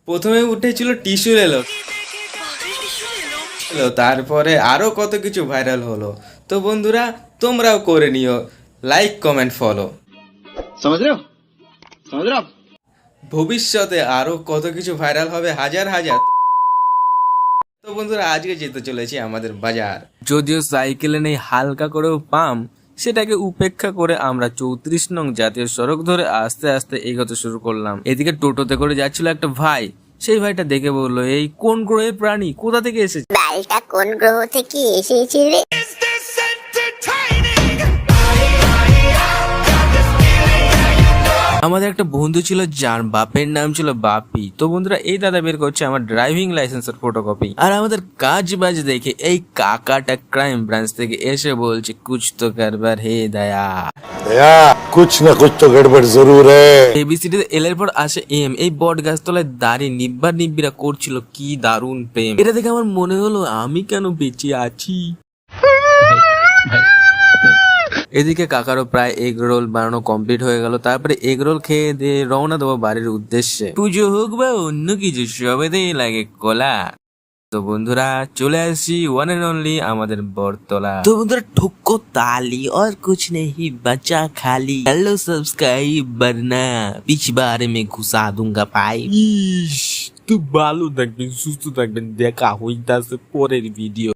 প্রথমে উঠেছিল টিস্যু এলো, তারপরে আরো কত কিছু ভাইরাল হলো। তো বন্ধুরা, তোমরাও করে নিও লাইক কমেন্ট ফলো। समझ रहे हो समझ रहे हो आप? ভবিষ্যতে আরো কত কিছু ভাইরাল হবে, হাজার হাজার। তো বন্ধুরা, আজকে যেতে চলেছি আমাদের বাজার। যদিও সাইকেলে নেই হালকা করেও পাম্প, সেটাকে উপেক্ষা করে আমরা 34 নং জাতীয় সড়ক ধরে আস্তে আস্তে এগোতে শুরু করলাম। এদিকে টোটোতে করে যাচ্ছিল একটা ভাই। সেই ভাইটা দেখে বললো, এই কোন গ্রহের প্রাণী, কোথা থেকে এসেছে? বালটা কোন গ্রহ থেকে এসেছে রে? আমাদের একটা বন্ধু ছিল যার বাপের নাম ছিল বাপি। তো বন্ধুরা, এই দাদা বের করছে আমার ড্রাইভিং লাইসেন্সের ফটোকপি। আর আমাদের কাজ বাজ দেখে এই কাকাটা ক্রাইম ব্রাঞ্চ থেকে এসে বলছে, কুছ তো কারবার হে দয়া। दया कुछ न कुछ तो गड़बड़ जरूर है। এবিসিডি এল এর পর আসে এম। এই বট গাছতলায় দাঁড়িয়ে নিব্বা নিব্বিরা করছিল কি দারুণ প্রেম। এটা দেখে আমার মনে হলো, আমি কেন বেঁচে আছি। এদিকে কাকারও প্রায় এগ রোল বানানো কমপ্লিট হয়ে গেল। তারপরে এগ রোল খেয়ে দিয়ে রওনা দেবো বাড়ির উদ্দেশ্যে। পুজো হোক বা অন্য কিছু, সবেতেই লাগে কলা। তো বন্ধুরা, চলে আসি ওয়ান এন্ড অনলি আমাদের বটতলা। তো বন্ধুরা, ঠুকো তালি और कुछ नहीं बचा खाली, हेलो सब्सक्राइब वरना पिछ बारे में घुसा दूंगा भाई। তো ভালো থাকবেন, সুস্থ থাকবেন, দেখা হইতাছে পরের ভিডিও।